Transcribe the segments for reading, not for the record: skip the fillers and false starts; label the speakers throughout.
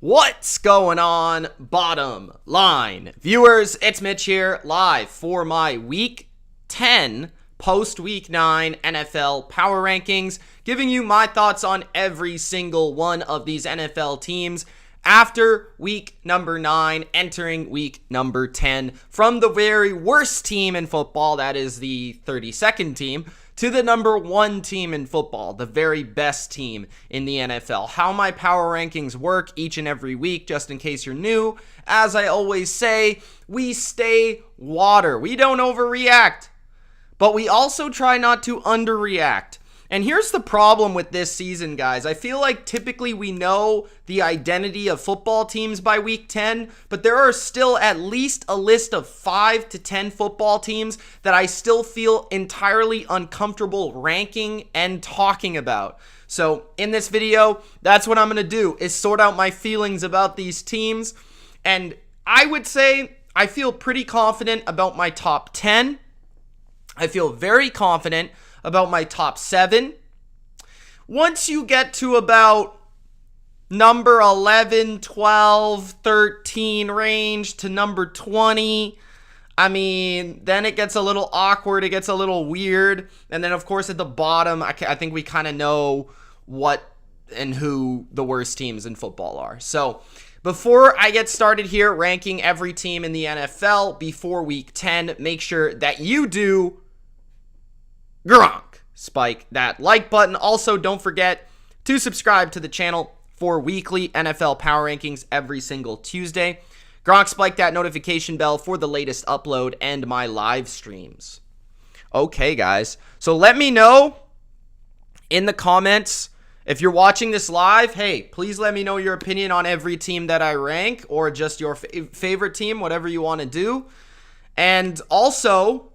Speaker 1: What's going on, bottom line viewers? It's Mitch here, live for my Week 10 post-Week 9 NFL Power Rankings, giving you my thoughts on every single one of these NFL teams after Week number 9, entering Week number 10, from the very worst team in football, that is the 32nd team, to the number 1 team in football, the very best team in the NFL. How my power rankings work each and every week, just in case you're new, as I always say, we stay water. We don't overreact, but we also try not to underreact. And here's the problem with this season, guys. I feel like typically we know the identity of football teams by Week 10, but there are still at least a list of 5 to 10 football teams that I still feel entirely uncomfortable ranking and talking about. So in this video, that's what I'm going to do, is sort out my feelings about these teams. And I would say I feel pretty confident about my top 10. I feel very confident about my top 7. Once you get to about number 11, 12, 13 range to number 20, then it gets a little awkward, it gets a little weird. And then, of course, at the bottom, I think we kind of know what and who the worst teams in football are. So before I get started here ranking every team in the NFL before Week 10, make sure that you do spike that like button. Also, don't forget to subscribe to the channel for weekly NFL Power Rankings every single Tuesday. Spike that notification bell for the latest upload and my live streams. Okay, guys. So let me know in the comments if you're watching this live. Hey, please let me know your opinion on every team that I rank, or just your favorite team, whatever you want to do. And also,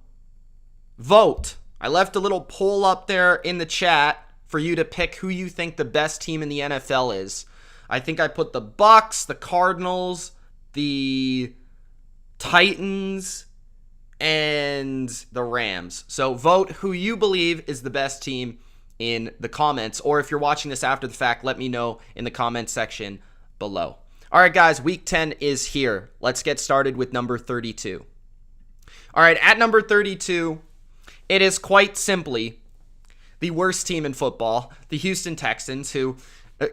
Speaker 1: vote. I left a little poll up there in the chat for you to pick who you think the best team in the NFL is. I think I put the Bucs, the Cardinals, the Titans, and the Rams. So vote who you believe is the best team in the comments. Or if you're watching this after the fact, let me know in the comment section below. All right, guys, Week 10 is here. Let's get started with number 32. All right, at number 32... it is quite simply the worst team in football, the Houston Texans, who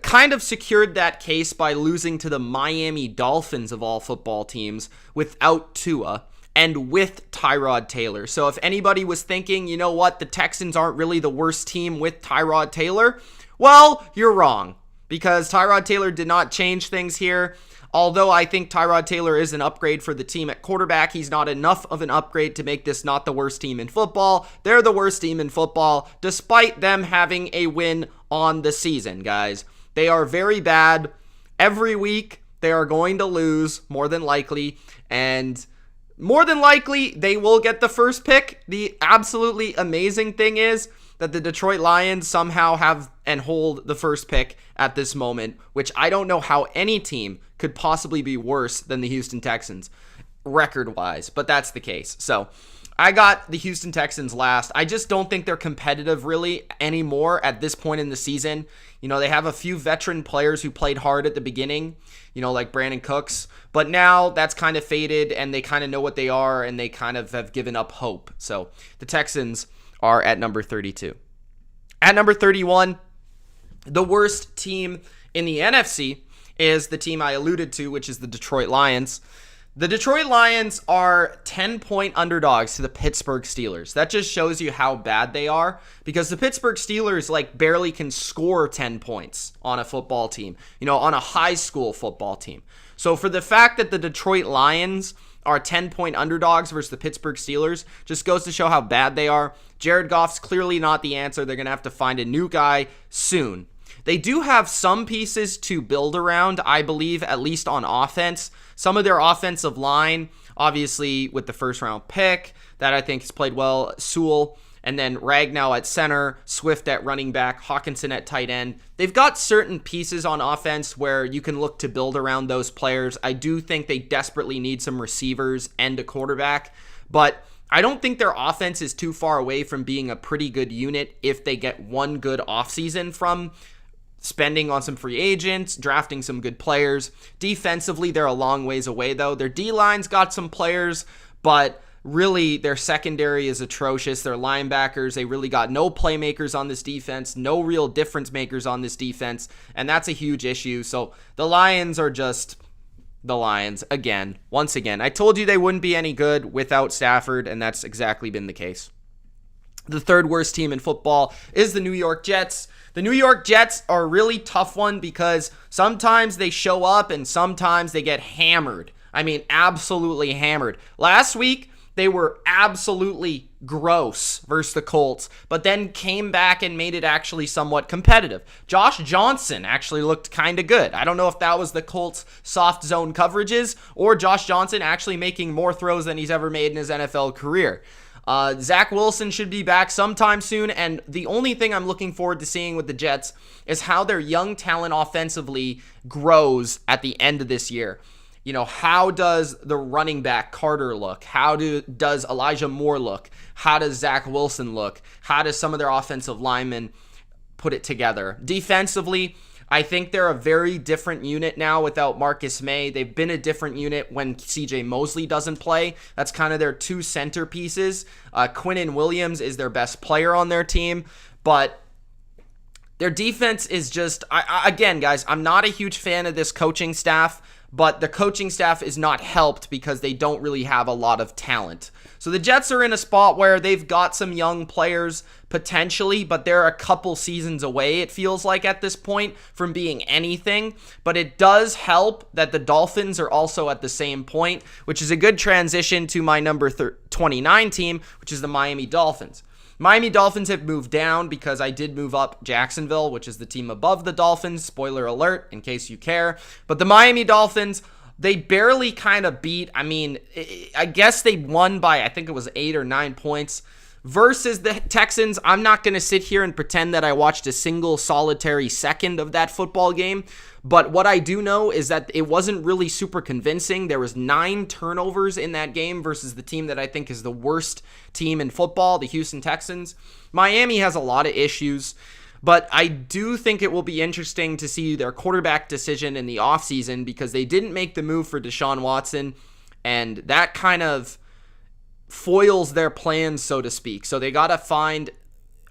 Speaker 1: kind of secured that case by losing to the Miami Dolphins of all football teams without Tua and with Tyrod Taylor. So if anybody was thinking, you know what, the Texans aren't really the worst team with Tyrod Taylor, well, you're wrong, because Tyrod Taylor did not change things here. Although I think Tyrod Taylor is an upgrade for the team at quarterback, he's not enough of an upgrade to make this not the worst team in football. They're the worst team in football, despite them having a win on the season, guys. They are very bad. Every week, they are going to lose, more than likely. And more than likely, they will get the first pick. The absolutely amazing thing is that the Detroit Lions somehow have and hold the first pick at this moment, which I don't know how any team could possibly be worse than the Houston Texans record-wise, but that's the case. So I got the Houston Texans last. I just don't think they're competitive really anymore at this point in the season. You know, they have a few veteran players who played hard at the beginning, you know, like Brandon Cooks, but now that's kind of faded and they kind of know what they are and they kind of have given up hope. So the Texans are at number 32. At number 31, the worst team in the NFC is the team I alluded to, which is the Detroit Lions. The Detroit Lions are 10-point underdogs to the Pittsburgh Steelers. That just shows you how bad they are, because the Pittsburgh Steelers barely can score 10 points on a football team, you know, on a high school football team. So for the fact that the Detroit Lions are 10-point underdogs versus the Pittsburgh Steelers just goes to show how bad they are. Jared Goff's clearly not the answer. They're going to have to find a new guy soon. They do have some pieces to build around, I believe, at least on offense. Some of their offensive line, obviously with the first-round pick, that I think has played well, Sewell, and then Ragnow at center, Swift at running back, Hawkinson at tight end. They've got certain pieces on offense where you can look to build around those players. I do think they desperately need some receivers and a quarterback, but I don't think their offense is too far away from being a pretty good unit if they get one good offseason from spending on some free agents, drafting some good players. Defensively, they're a long ways away, though. Their D-line's got some players, but really their secondary is atrocious. Their linebackers, they really got no playmakers on this defense, no real difference makers on this defense, and that's a huge issue. So the Lions are just the Lions again. Once again, I told you they wouldn't be any good without Stafford, and that's exactly been the case. The third worst team in football is the New York Jets. The New York Jets are a really tough one because sometimes they show up and sometimes they get hammered. I mean, absolutely hammered. Last week, they were absolutely gross versus the Colts, but then came back and made it actually somewhat competitive. Josh Johnson actually looked kind of good. I don't know if that was the Colts' soft zone coverages or Josh Johnson actually making more throws than he's ever made in his NFL career. Zach Wilson should be back sometime soon, and the only thing I'm looking forward to seeing with the Jets is how their young talent offensively grows at the end of this year. You know, how does the running back Carter look? How does Elijah Moore look? How does Zach Wilson look? How does some of their offensive linemen put it together? Defensively, I think they're a very different unit now without Marcus May. They've been a different unit when CJ Mosley doesn't play. That's kind of their two centerpieces. Quinnen Williams is their best player on their team, but their defense is just, again, guys, I'm not a huge fan of this coaching staff, but the coaching staff is not helped because they don't really have a lot of talent. So the Jets are in a spot where they've got some young players potentially, but they're a couple seasons away, it feels like at this point, from being anything. But it does help that the Dolphins are also at the same point, which is a good transition to my number 29 team, which is the Miami Dolphins. Miami Dolphins have moved down because I did move up Jacksonville, which is the team above the Dolphins. Spoiler alert, in case you care. But the Miami Dolphins, they barely kind of beat. I mean, I guess they won by, I think it was 8 or 9 points. Versus the Texans, I'm not going to sit here and pretend that I watched a single solitary second of that football game. But what I do know is that it wasn't really super convincing. There was 9 turnovers in that game versus the team that I think is the worst team in football, the Houston Texans. Miami has a lot of issues, but I do think it will be interesting to see their quarterback decision in the offseason because they didn't make the move for Deshaun Watson, and that kind of foils their plans, so to speak. So they got to find,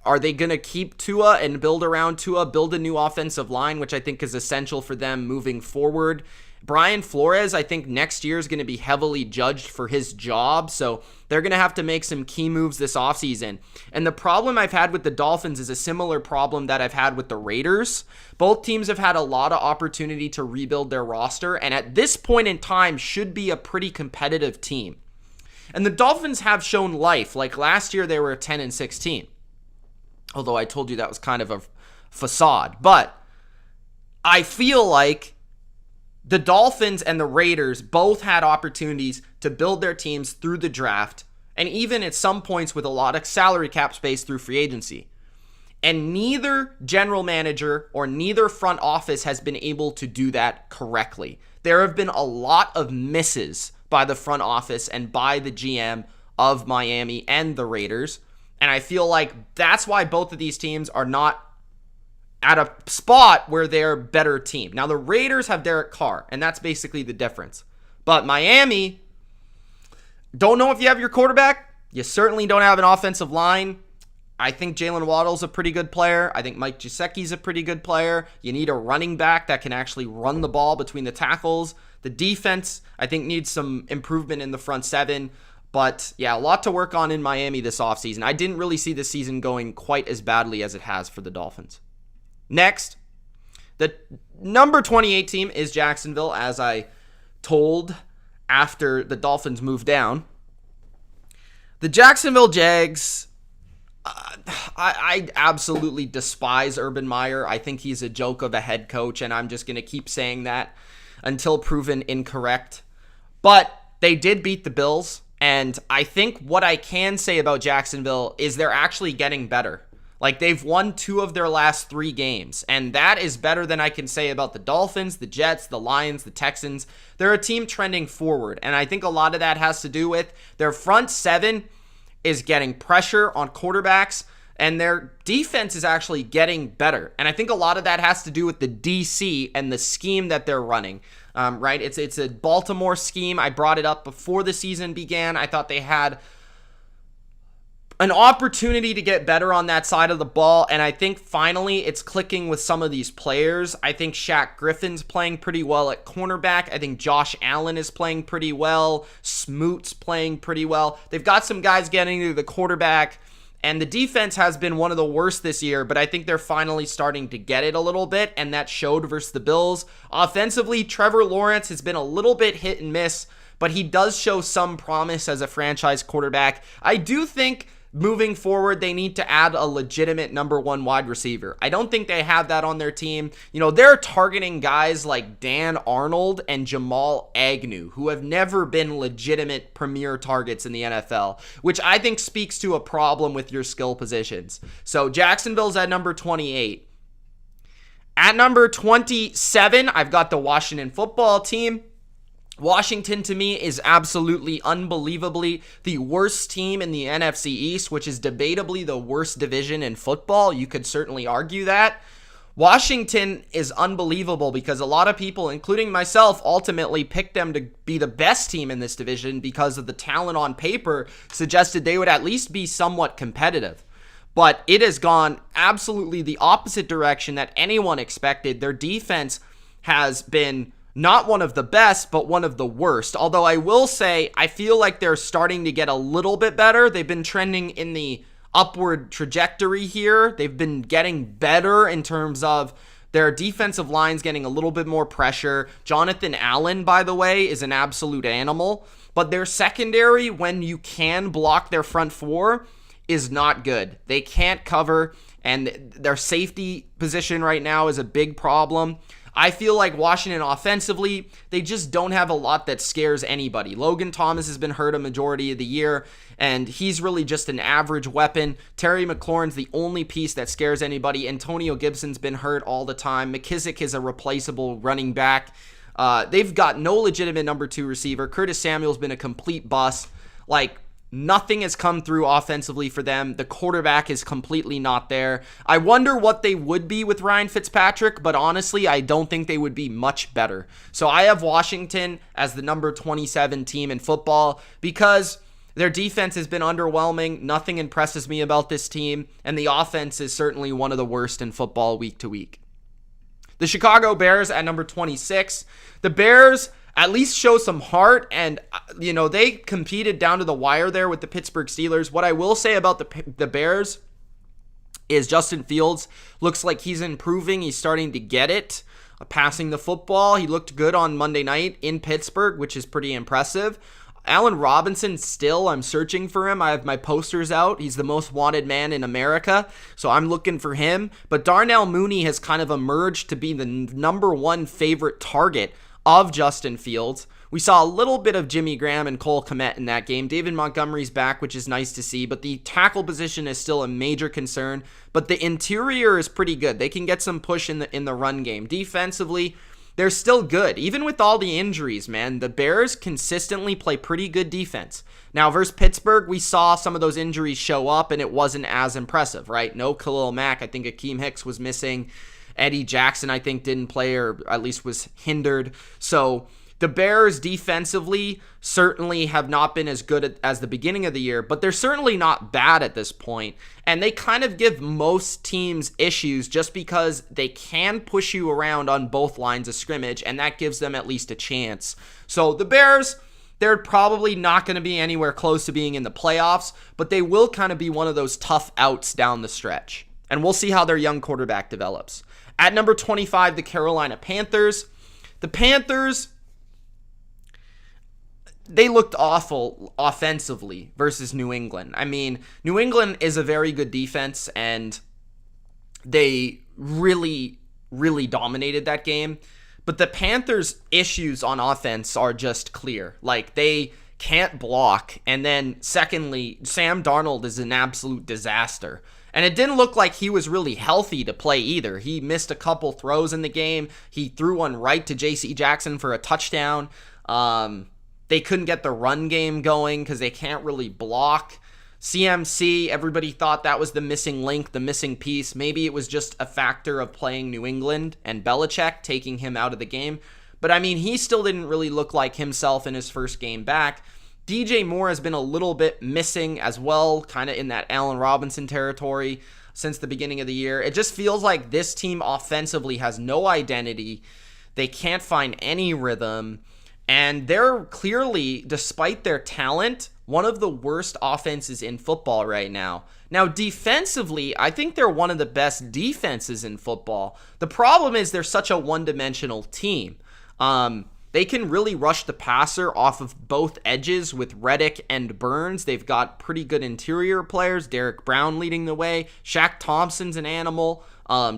Speaker 1: are they going to keep Tua and build around Tua, build a new offensive line, which I think is essential for them moving forward. Brian Flores, I think next year is going to be heavily judged for his job, so they're going to have to make some key moves this offseason. And the problem I've had with the Dolphins is a similar problem that I've had with the Raiders. Both teams have had a lot of opportunity to rebuild their roster, and at this point in time should be a pretty competitive team. And the Dolphins have shown life. Like last year, they were a 10-16. Although I told you that was kind of a facade. But I feel like the Dolphins and the Raiders both had opportunities to build their teams through the draft, and even at some points with a lot of salary cap space through free agency. And neither general manager or neither front office has been able to do that correctly. There have been a lot of misses by the front office and by the GM of Miami and the Raiders. And I feel like that's why both of these teams are not at a spot where they're a better team. Now, the Raiders have Derek Carr, and that's basically the difference. But Miami, don't know if you have your quarterback. You certainly don't have an offensive line. I think Jalen Waddle's a pretty good player. I think Mike Gesicki's a pretty good player. You need a running back that can actually run the ball between the tackles. The defense, I think, needs some improvement in the front seven. But, yeah, a lot to work on in Miami this offseason. I didn't really see this season going quite as badly as it has for the Dolphins. Next, the number 28 team is Jacksonville, as I told after the Dolphins moved down. The Jacksonville Jags, I absolutely despise Urban Meyer. I think he's a joke of a head coach, and I'm just going to keep saying that until proven incorrect. But they did beat the Bills, and I think what I can say about Jacksonville is they're actually getting better. Like, they've won 2 of their last 3 games, and that is better than I can say about the Dolphins, the Jets, the Lions, the Texans. They're a team trending forward, and I think a lot of that has to do with their front seven is getting pressure on quarterbacks. And their defense is actually getting better. And I think a lot of that has to do with the DC and the scheme that they're running, right? It's a Baltimore scheme. I brought it up before the season began. I thought they had an opportunity to get better on that side of the ball, and I think finally it's clicking with some of these players. I think Shaq Griffin's playing pretty well at cornerback. I think Josh Allen is playing pretty well. Smoot's playing pretty well. They've got some guys getting to the quarterback, and the defense has been one of the worst this year, but I think they're finally starting to get it a little bit, and that showed versus the Bills. Offensively, Trevor Lawrence has been a little bit hit and miss, but he does show some promise as a franchise quarterback. I do think moving forward, they need to add a legitimate number one wide receiver. I don't think they have that on their team. You know, they're targeting guys like Dan Arnold and Jamal Agnew, who have never been legitimate premier targets in the NFL, which I think speaks to a problem with your skill positions. So Jacksonville's at number 28. At number 27, I've got the Washington football team. Washington, to me, is absolutely unbelievably the worst team in the NFC East, which is debatably the worst division in football. You could certainly argue that. Washington is unbelievable because a lot of people, including myself, ultimately picked them to be the best team in this division because of the talent on paper suggested they would at least be somewhat competitive. But it has gone absolutely the opposite direction that anyone expected. Their defense has been not one of the best, but one of the worst. Although I will say, I feel like they're starting to get a little bit better. They've been trending in the upward trajectory here. They've been getting better in terms of their defensive lines getting a little bit more pressure. Jonathan Allen, by the way, is an absolute animal. But their secondary, when you can block their front four, is not good. They can't cover, and their safety position right now is a big problem. I feel like Washington offensively, they just don't have a lot that scares anybody. Logan Thomas has been hurt a majority of the year, and he's really just an average weapon. Terry McLaurin's the only piece that scares anybody. Antonio Gibson's been hurt all the time. McKissick is a replaceable running back. They've got no legitimate number two receiver. Curtis Samuel's been a complete bust. Nothing has come through offensively for them. The quarterback is completely not there. I wonder what they would be with Ryan Fitzpatrick, but honestly, I don't think they would be much better. So I have Washington as the number 27 team in football because their defense has been underwhelming. Nothing impresses me about this team, and the offense is certainly one of the worst in football week to week. The Chicago Bears at number 26. The Bears at least show some heart, and they competed down to the wire there with the Pittsburgh Steelers. What I will say about the Bears is Justin Fields looks like he's improving. He's starting to get it, passing the football. He looked good on Monday night in Pittsburgh, which is pretty impressive. Allen Robinson, still, I'm searching for him. I have my posters out. He's the most wanted man in America, so I'm looking for him. But Darnell Mooney has kind of emerged to be the number one favorite target of Justin Fields. We saw a little bit of Jimmy Graham and Cole Kmet in that game. David Montgomery's back, which is nice to see, but the tackle position is still a major concern. But the interior is pretty good. They can get some push in the run game. Defensively, they're still good. Even with all the injuries, man, the Bears consistently play pretty good defense. Now, versus Pittsburgh, we saw some of those injuries show up, and it wasn't as impressive, right? No Khalil Mack. I think Akeem Hicks was missing. Eddie Jackson, I think, didn't play, or at least was hindered. So the Bears defensively certainly have not been as good as the beginning of the year, but they're certainly not bad at this point. And they kind of give most teams issues just because they can push you around on both lines of scrimmage, and that gives them at least a chance. So the Bears, they're probably not going to be anywhere close to being in the playoffs, but they will kind of be one of those tough outs down the stretch. And we'll see how their young quarterback develops. At number 25, the Carolina Panthers. The Panthers, they looked awful offensively versus New England. I mean, New England is a very good defense, and they really, really dominated that game. But the Panthers' issues on offense are just clear. They can't block. And then, secondly, Sam Darnold is an absolute disaster. And it didn't look like he was really healthy to play either. He missed a couple throws in the game. He threw one right to J.C. Jackson for a touchdown. They couldn't get the run game going because they can't really block. CMC, everybody thought that was the missing link, the missing piece. Maybe it was just a factor of playing New England and Belichick taking him out of the game. But I mean, he still didn't really look like himself in his first game back. DJ Moore has been a little bit missing as well, kind of in that Allen Robinson territory since the beginning of the year. It just feels like this team offensively has no identity. They can't find any rhythm. And they're clearly, despite their talent, one of the worst offenses in football right now. Now, defensively, I think they're one of the best defenses in football. The problem is they're such a one-dimensional team. They can really rush the passer off of both edges with Reddick and Burns. They've got pretty good interior players. Derek Brown leading the way. Shaq Thompson's an animal.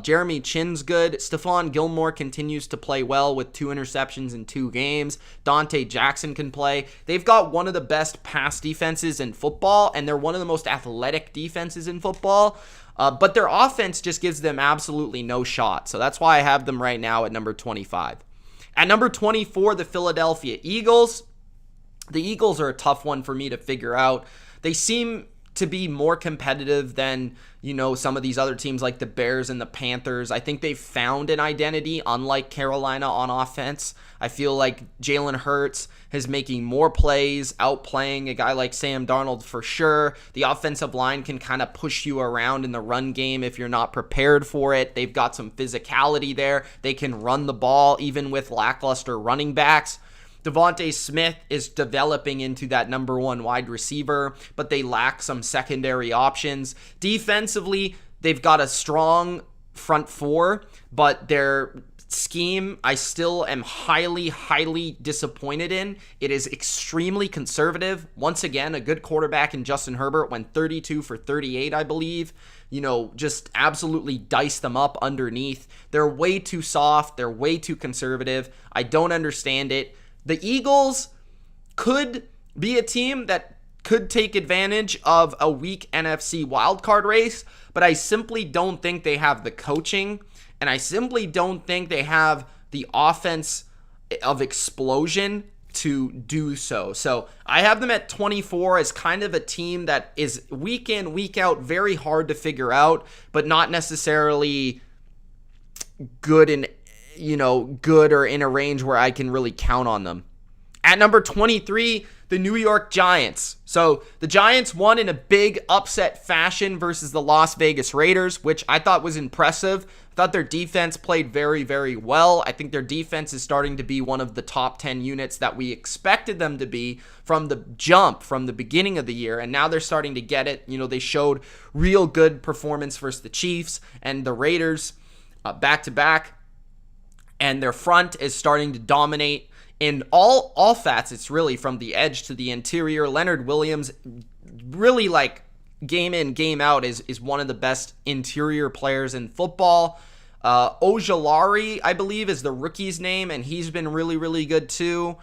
Speaker 1: Jeremy Chin's good. Stephon Gilmore continues to play well with 2 interceptions in 2 games. Dante Jackson can play. They've got one of the best pass defenses in football, and they're one of the most athletic defenses in football. But their offense just gives them absolutely no shot. So that's why I have them right now at number 25. At number 24, the Philadelphia Eagles. The Eagles are a tough one for me to figure out. They seem to be more competitive than, some of these other teams like the Bears and the Panthers. I think they've found an identity, unlike Carolina, on offense. I feel like Jalen Hurts is making more plays, outplaying a guy like Sam Darnold for sure. The offensive line can kind of push you around in the run game if you're not prepared for it. They've got some physicality there. They can run the ball even with lackluster running backs. Devontae Smith is developing into that number 1 wide receiver, but they lack some secondary options. Defensively, they've got a strong front 4, but their scheme I still am highly, highly disappointed in. It is extremely conservative. Once again, a good quarterback in Justin Herbert went 32 for 38, I believe. Just absolutely dice them up underneath. They're way too soft. They're way too conservative. I don't understand it. The Eagles could be a team that could take advantage of a weak NFC wildcard race, but I simply don't think they have the coaching, and I simply don't think they have the offense of explosion to do so. So I have them at 24 as kind of a team that is week in, week out, very hard to figure out, but not necessarily good or in a range where I can really count on them. At number 23, the New York Giants. So the Giants won in a big upset fashion versus the Las Vegas Raiders, which I thought was impressive. I thought their defense played very, very well. I think their defense is starting to be one of the top 10 units that we expected them to be from the jump, from the beginning of the year, and now they're starting to get it. They showed real good performance versus the Chiefs and the Raiders back-to-back. And their front is starting to dominate in all facets, really, from the edge to the interior. Leonard Williams, really game in, game out, is one of the best interior players in football. Ojulari, I believe, is the rookie's name, and he's been really, really good too.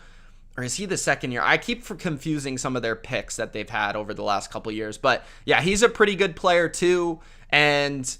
Speaker 1: Or is he the second year? I keep confusing some of their picks that they've had over the last couple years. But yeah, he's a pretty good player too. And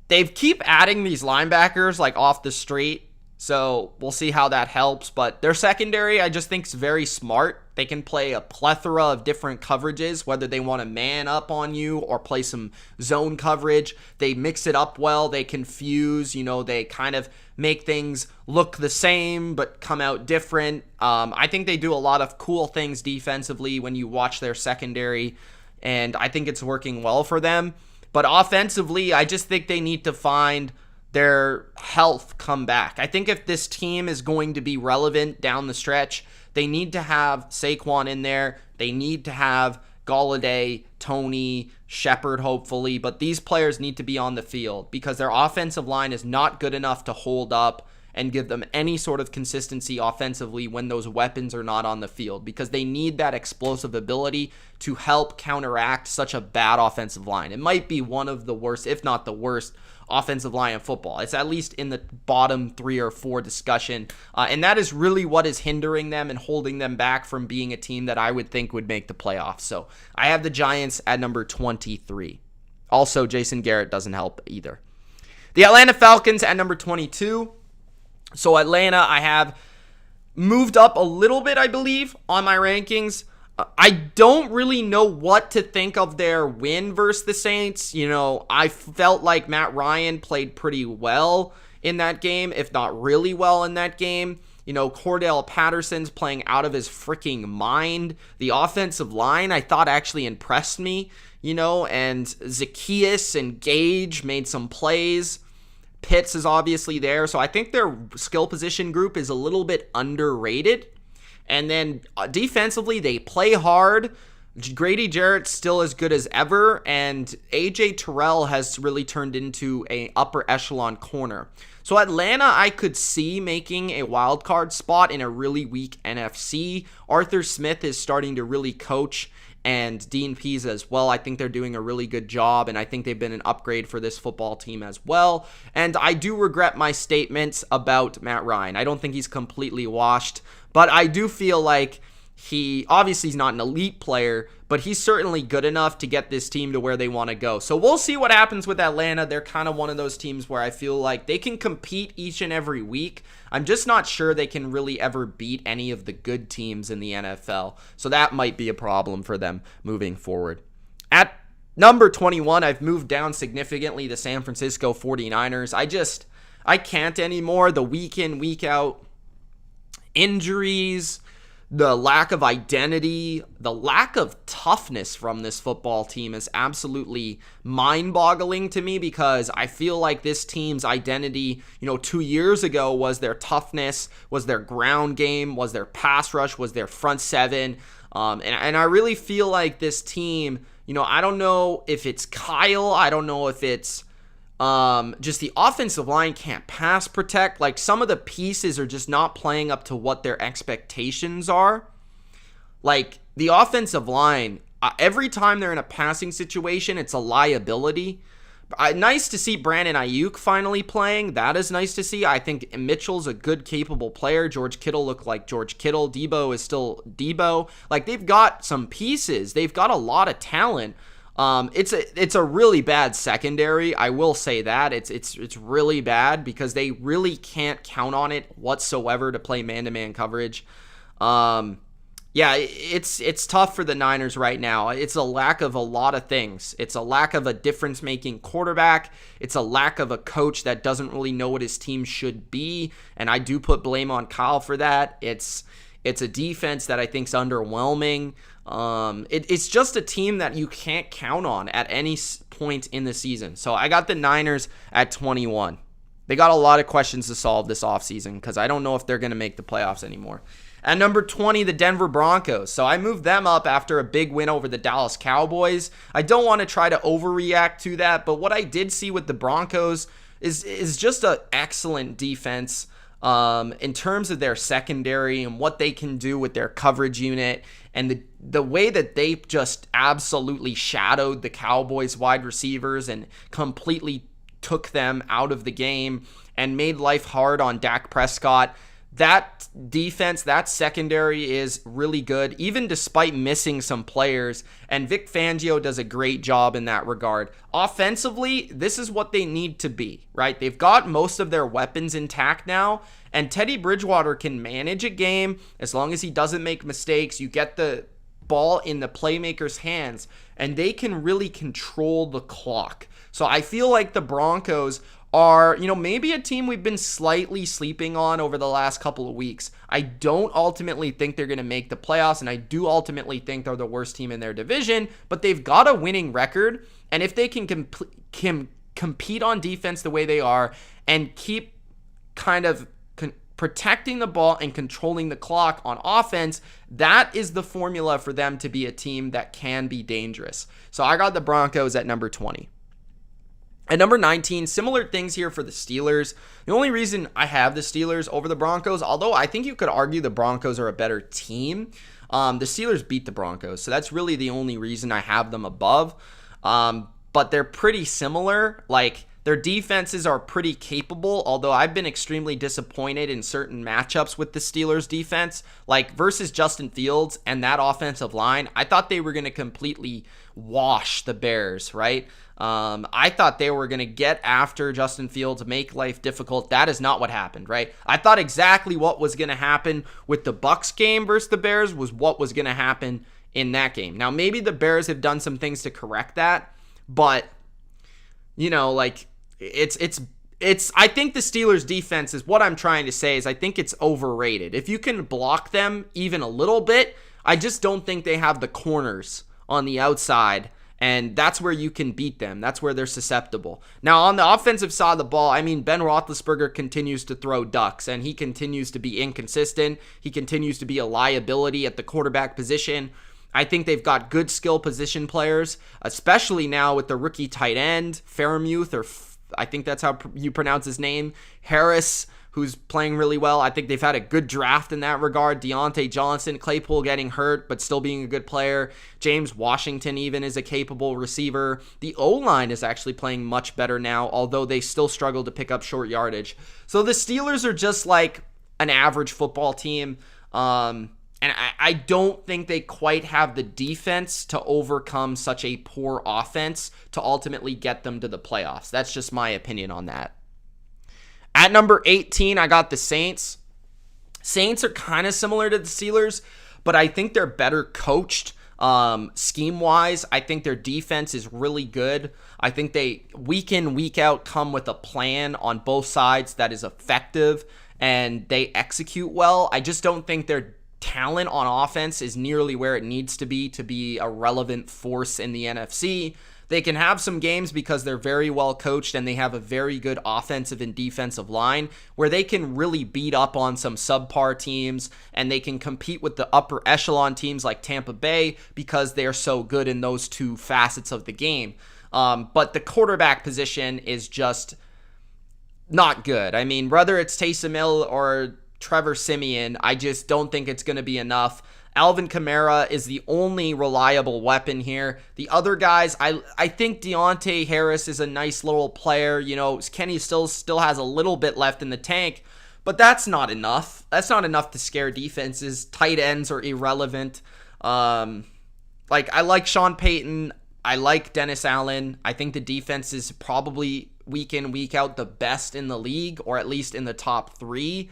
Speaker 1: they keep adding these linebackers off the street, so we'll see how that helps. But their secondary, I just think, is very smart. They can play a plethora of different coverages, whether they want to man up on you or play some zone coverage. They mix it up well. They confuse. They kind of make things look the same but come out different. I think they do a lot of cool things defensively when you watch their secondary, and I think it's working well for them. But offensively, I just think they need to find their health come back. I think if this team is going to be relevant down the stretch, they need to have Saquon in there. They need to have Golladay, Toney, Shepard, hopefully. But these players need to be on the field because their offensive line is not good enough to hold up and give them any sort of consistency offensively when those weapons are not on the field, because they need that explosive ability to help counteract such a bad offensive line. It might be one of the worst, if not the worst, offensive line in football. It's at least in the bottom 3 or 4 discussion, and that is really what is hindering them and holding them back from being a team that I would think would make the playoffs. So I have the Giants at number 23. Also, Jason Garrett doesn't help either. The Atlanta Falcons at number 22. So Atlanta, I have moved up a little bit, I believe, on my rankings. I don't really know what to think of their win versus the Saints. I felt like Matt Ryan played pretty well in that game, if not really well in that game. Cordell Patterson's playing out of his freaking mind. The offensive line, I thought, actually impressed me, and Zacchaeus and Gage made some plays. Pitts is obviously there, so I think their skill position group is a little bit underrated. And then defensively, they play hard. Grady Jarrett's still as good as ever, and A.J. Terrell has really turned into an upper echelon corner. So Atlanta, I could see making a wild card spot in a really weak NFC. Arthur Smith is starting to really coach, and Dean Pease as well. I think they're doing a really good job, and I think they've been an upgrade for this football team as well. And I do regret my statements about Matt Ryan. I don't think he's completely washed, but I do feel like obviously he's not an elite player, but he's certainly good enough to get this team to where they want to go. So we'll see what happens with Atlanta. They're kind of one of those teams where I feel like they can compete each and every week. I'm just not sure they can really ever beat any of the good teams in the NFL. So that might be a problem for them moving forward. At number 21, I've moved down significantly the San Francisco 49ers. I can't anymore. The week in, week out injuries, the lack of identity, the lack of toughness from this football team is absolutely mind-boggling to me, because I feel like this team's identity, 2 years ago was their toughness, was their ground game, was their pass rush, was their front seven. And I really feel like this team, I don't know if it's Kyle, I don't know if it's just the offensive line can't pass protect. Like, some of the pieces are just not playing up to what their expectations are. Like, the offensive line, every time they're in a passing situation, it's a liability. Nice to see Brandon Ayuk finally playing. That is nice to see. I think Mitchell's a good, capable player. George Kittle looked like George Kittle. Debo is still Debo. Like, they've got some pieces. They've got a lot of talent. It's a really bad secondary. I will say that it's really bad, because they really can't count on it whatsoever to play man-to-man coverage. It's tough for the Niners right now. It's a lack of a lot of things. It's a lack of a difference-making quarterback. It's a lack of a coach that doesn't really know what his team should be, and I do put blame on Kyle for that. It's a defense that I think is underwhelming. It's just a team that you can't count on at any point in the season. So I got the Niners at 21. They got a lot of questions to solve this offseason, because I don't know if they're going to make the playoffs anymore. At number 20, the Denver Broncos. So I moved them up after a big win over the Dallas Cowboys. I don't want to try to overreact to that, but what I did see with the Broncos is just an excellent defense. In terms of their secondary and what they can do with their coverage unit, and the way that they just absolutely shadowed the Cowboys wide receivers and completely took them out of the game and made life hard on Dak Prescott. That defense, that secondary is really good, even despite missing some players, and Vic Fangio does a great job in that regard. Offensively, this is what they need to be, right? They've got most of their weapons intact now, and Teddy Bridgewater can manage a game as long as he doesn't make mistakes. You get the ball in the playmaker's hands, and they can really control the clock. So I feel like the Broncos are, maybe a team we've been slightly sleeping on over the last couple of weeks. I don't ultimately think they're going to make the playoffs, and I do ultimately think they're the worst team in their division, but they've got a winning record, and if they can compete on defense the way they are and keep kind of protecting the ball and controlling the clock on offense, that is the formula for them to be a team that can be dangerous. So I got the Broncos at number 20. At number 19, similar things here for the Steelers. The only reason I have the Steelers over the Broncos, although I think you could argue the Broncos are a better team, the Steelers beat the Broncos. So that's really the only reason I have them above. But they're pretty similar. Like, their defenses are pretty capable, although I've been extremely disappointed in certain matchups with the Steelers defense, like versus Justin Fields and that offensive line. I thought they were going to completely wash the Bears, right? I thought they were going to get after Justin Fields, make life difficult. That is not what happened, right? I thought exactly what was going to happen with the Bucs game versus the Bears was what was going to happen in that game. Now, maybe the Bears have done some things to correct that, but like it's I think the Steelers defense is what I'm trying to say is I think it's overrated. If you can block them even a little bit, I just don't think they have the corners on the outside, and that's where you can beat them. That's where they're susceptible. Now, on the offensive side of the ball, I mean, Ben Roethlisberger continues to throw ducks, and he continues to be inconsistent. He continues to be a liability at the quarterback position. I think they've got good skill position players, especially now with the rookie tight end, Fairmuth, or I think that's how you pronounce his name, Harris, who's playing really well. I think they've had a good draft in that regard. Deontay Johnson, Claypool getting hurt, but still being a good player. James Washington even is a capable receiver. The O-line is actually playing much better now, although they still struggle to pick up short yardage. So the Steelers are just like an average football team. And I don't think they quite have the defense to overcome such a poor offense to ultimately get them to the playoffs. That's just my opinion on that. At number 18, I got the Saints. Saints are kind of similar to the Steelers, but I think they're better coached scheme-wise. I think their defense is really good. I think they, week in, week out, come with a plan on both sides that is effective, and they execute well. I just don't think their talent on offense is nearly where it needs to be a relevant force in the NFC. They can have some games because they're very well coached and they have a very good offensive and defensive line where they can really beat up on some subpar teams and they can compete with the upper echelon teams like Tampa Bay because they're so good in those two facets of the game. But the quarterback position is just not good. I mean, whether it's Taysom Hill or Trevor Siemian, I just don't think it's going to be enough. Alvin Kamara is the only reliable weapon here. The other guys, I think Deontay Harris is a nice little player. Kenny still has a little bit left in the tank, but that's not enough. That's not enough to scare defenses. Tight ends are irrelevant. I like Sean Payton. I like Dennis Allen. I think the defense is probably week in, week out the best in the league, or at least in the top 3.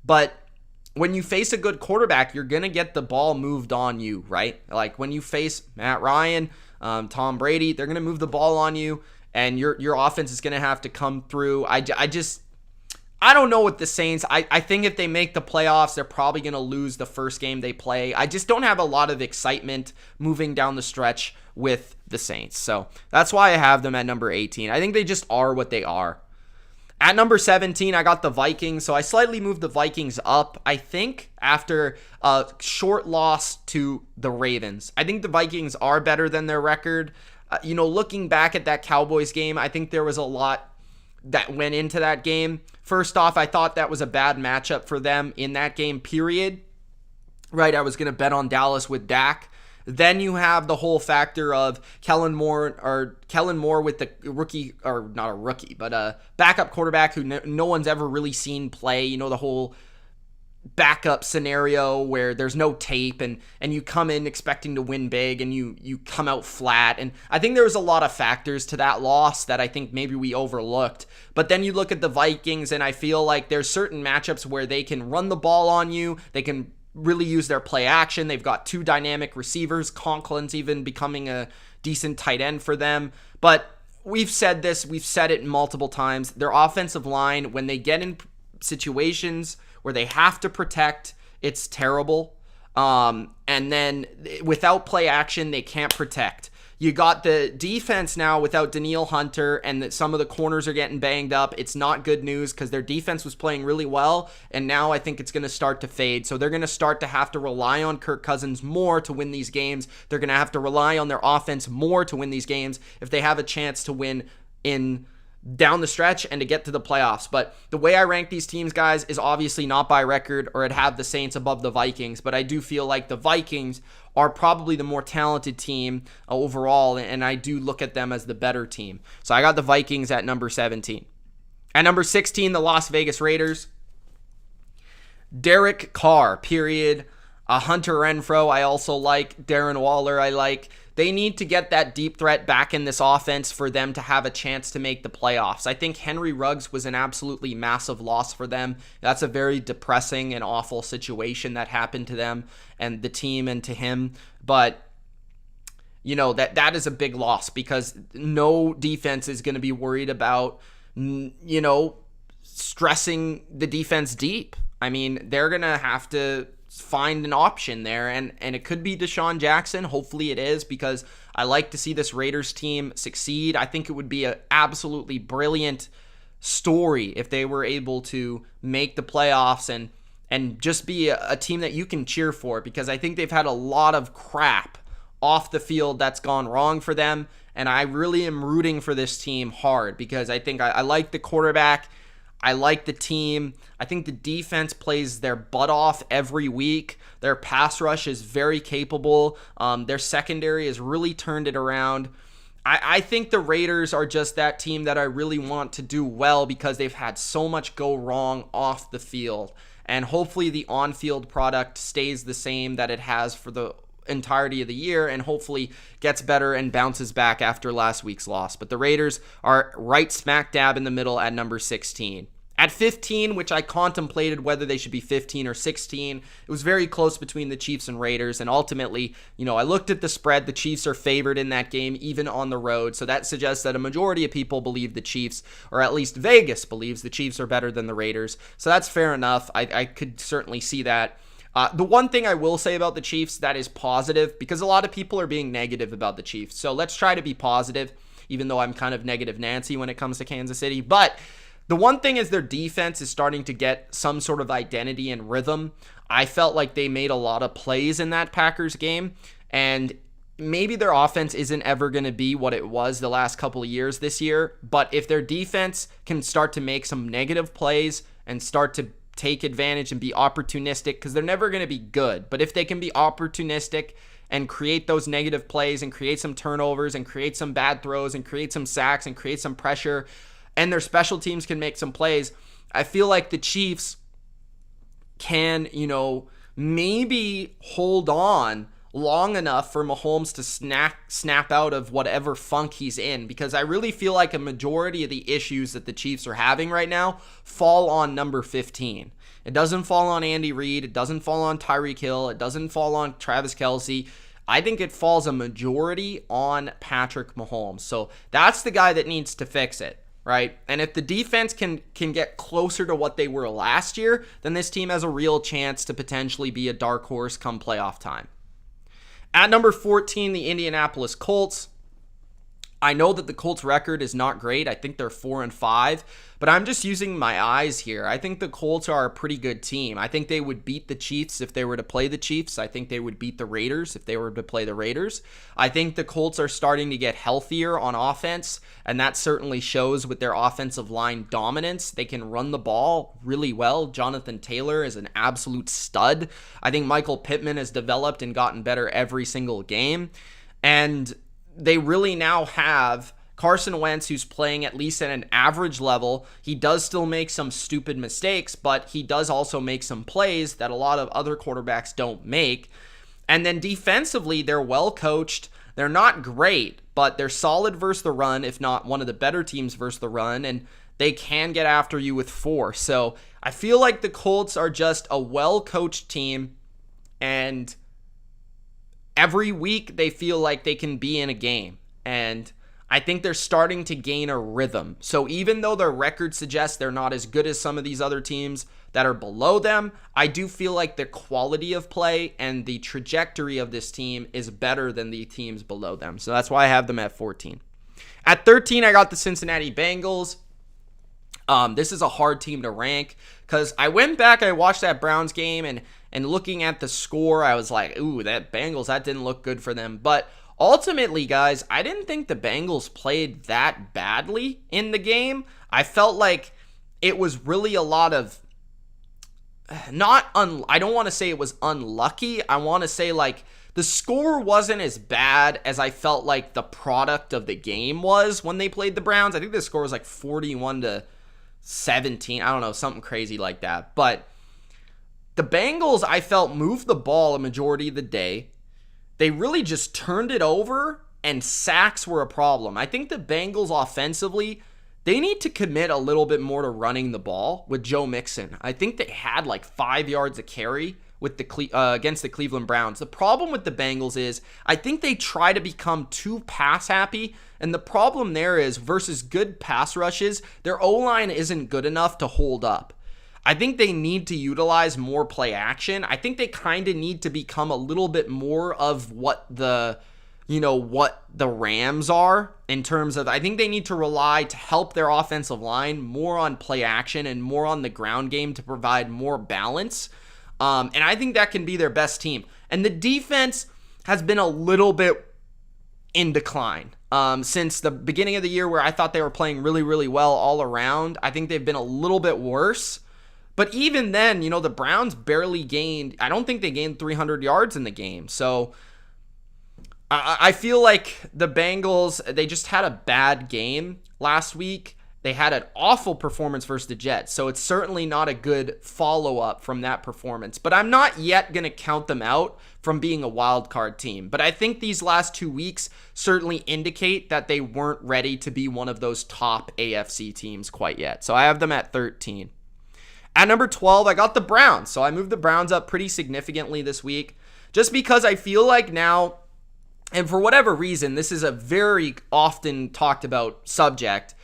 Speaker 1: But when you face a good quarterback, you're going to get the ball moved on you, right? Like when you face Matt Ryan, Tom Brady, they're going to move the ball on you, and your offense is going to have to come through. I don't know with the Saints. I think if they make the playoffs, they're probably going to lose the first game they play. I just don't have a lot of excitement moving down the stretch with the Saints. So that's why I have them at number 18. I think they just are what they are. At number 17, I got the Vikings, so I slightly moved the Vikings up, I think, after a short loss to the Ravens. I think the Vikings are better than their record. Looking back at that Cowboys game, I think there was a lot that went into that game. First off, I thought that was a bad matchup for them in that game, period. Right, I was going to bet on Dallas with Dak. Then you have the whole factor of Kellen Moore with the rookie, or not a rookie, but a backup quarterback who no one's ever really seen play. The whole backup scenario where there's no tape and you come in expecting to win big and you come out flat. And I think there was a lot of factors to that loss that I think maybe we overlooked. But then you look at the Vikings and I feel like there's certain matchups where they can run the ball on you. They can really use their play action. They've got 2 dynamic receivers. Conklin's even becoming a decent tight end for them. But we've said it multiple times. Their offensive line, when they get in situations where they have to protect, it's terrible. And then without play action, they can't protect. You got the defense now without Danielle Hunter, and that some of the corners are getting banged up. It's not good news because their defense was playing really well, and now I think it's going to start to fade. So they're going to start to have to rely on Kirk Cousins more to win these games. They're going to have to rely on their offense more to win these games if they have a chance to win in down the stretch and to get to the playoffs. But the way I rank these teams, guys, is obviously not by record, or I'd have the Saints above the Vikings, but I do feel like the Vikings are probably the more talented team overall, and I do look at them as the better team. So I got the Vikings at number 17. At number 16, the Las Vegas Raiders. Derek Carr, period. Hunter Renfrow, I also like. Darren Waller, I like. They need to get that deep threat back in this offense for them to have a chance to make the playoffs. I think Henry Ruggs was an absolutely massive loss for them. That's a very depressing and awful situation that happened to them and the team and to him. But that is a big loss because no defense is going to be worried about, stressing the defense deep. I mean, they're going to have to find an option there, and it could be Deshaun Jackson. Hopefully it is, because I like to see this Raiders team succeed. I think it would be an absolutely brilliant story if they were able to make the playoffs and just be a team that you can cheer for, because I think they've had a lot of crap off the field that's gone wrong for them, and I really am rooting for this team hard because I think I like the quarterback. I like the team. I think the defense plays their butt off every week. Their pass rush is very capable. Their secondary has really turned it around. I think the Raiders are just that team that I really want to do well because they've had so much go wrong off the field. And hopefully the on-field product stays the same that it has for the entirety of the year, and hopefully gets better and bounces back after last week's loss. But the Raiders are right smack dab in the middle at number 16. At 15, which I contemplated whether they should be 15 or 16, it was very close between the Chiefs and Raiders, and ultimately, I looked at the spread. The Chiefs are favored in that game, even on the road, so that suggests that a majority of people believe the Chiefs, or at least Vegas believes the Chiefs are better than the Raiders, so that's fair enough. I could certainly see that. The one thing I will say about the Chiefs that is positive, because a lot of people are being negative about the Chiefs, so let's try to be positive, even though I'm kind of negative Nancy when it comes to Kansas City. But the one thing is their defense is starting to get some sort of identity and rhythm. I felt like they made a lot of plays in that Packers game, and maybe their offense isn't ever going to be what it was the last couple of years this year, but if their defense can start to make some negative plays and start to take advantage and be opportunistic, because they're never going to be good, but if they can be opportunistic and create those negative plays and create some turnovers and create some bad throws and create some sacks and create some pressure, and their special teams can make some plays, I feel like the Chiefs can, maybe hold on long enough for Mahomes to snap out of whatever funk he's in, because I really feel like a majority of the issues that the Chiefs are having right now fall on number 15. It doesn't fall on Andy Reid. It doesn't fall on Tyreek Hill. It doesn't fall on Travis Kelce. I think it falls a majority on Patrick Mahomes. So that's the guy that needs to fix it, right? And if the defense can get closer to what they were last year, then this team has a real chance to potentially be a dark horse come playoff time. At number 14, the Indianapolis Colts. I know that the Colts record is not great. I think they're 4-5, but I'm just using my eyes here. I think the Colts are a pretty good team. I think they would beat the Chiefs if they were to play the Chiefs. I think they would beat the Raiders if they were to play the Raiders. I think the Colts are starting to get healthier on offense, and that certainly shows with their offensive line dominance. They can run the ball really well. Jonathan Taylor is an absolute stud. I think Michael Pittman has developed and gotten better every single game, and they really now have Carson Wentz, who's playing at least at an average level. He does still make some stupid mistakes, but he does also make some plays that a lot of other quarterbacks don't make. And then defensively, they're well coached. They're not great, but they're solid versus the run, if not one of the better teams versus the run, and they can get after you with force. So I feel like the Colts are just a well-coached team, and every week they feel like they can be in a game, and I think they're starting to gain a rhythm. So even though their record suggests they're not as good as some of these other teams that are below them, I do feel like the quality of play and the trajectory of this team is better than the teams below them. So that's why I have them at 14. At 13, I got the Cincinnati Bengals. This is a hard team to rank because I went back, I watched that Browns game, and looking at the score, I was like, ooh, that Bengals, that didn't look good for them. But ultimately, guys, I didn't think the Bengals played that badly in the game. I felt like it was really a lot of I don't want to say it was unlucky. I want to say like the score wasn't as bad as I felt like the product of the game was when they played the Browns. I think the score was like 41-17. I don't know, something crazy like that. But the Bengals, I felt, moved the ball a majority of the day. They really just turned it over, and sacks were a problem. I think the Bengals offensively, they need to commit a little bit more to running the ball with Joe Mixon. I think they had like 5 yards a carry with the against the Cleveland Browns. The problem with the Bengals is I think they try to become too pass happy, and the problem there is versus good pass rushes, their O-line isn't good enough to hold up. I think they need to utilize more play action. I think they kind of need to become a little bit more of what the Rams are in terms of, I think they need to rely to help their offensive line more on play action and more on the ground game to provide more balance. And I think that can be their best team. And the defense has been a little bit in decline since the beginning of the year, where I thought they were playing really, really well all around. I think they've been a little bit worse. But even then, the Browns barely gained, I don't think they gained 300 yards in the game. So I feel like the Bengals, they just had a bad game last week. They had an awful performance versus the Jets. So it's certainly not a good follow-up from that performance. But I'm not yet going to count them out from being a wild card team. But I think these last 2 weeks certainly indicate that they weren't ready to be one of those top AFC teams quite yet. So I have them at 13. At number 12, I got the Browns. So I moved the Browns up pretty significantly this week, just because I feel like now, and for whatever reason, this is a very often talked about subject,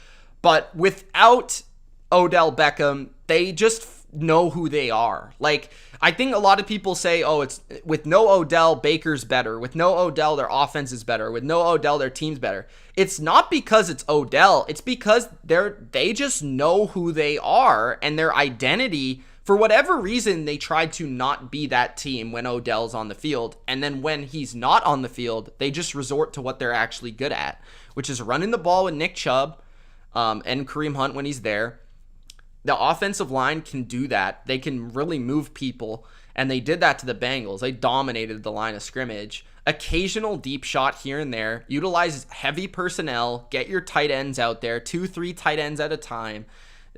Speaker 1: but without Odell Beckham, they just know who they are. Like, I think a lot of people say, oh, it's with no Odell, Baker's better. With no Odell, their offense is better. With no Odell, their team's better. It's not because it's Odell. It's because they just know who they are, and their identity, for whatever reason, they tried to not be that team when Odell's on the field. And then when he's not on the field, they just resort to what they're actually good at, which is running the ball with Nick Chubb and Kareem Hunt when he's there. The offensive line can do that. They can really move people, and they did that to the Bengals. They dominated the line of scrimmage. Occasional deep shot here and there. Utilize heavy personnel. Get your tight ends out there. 2-3 tight ends at a time.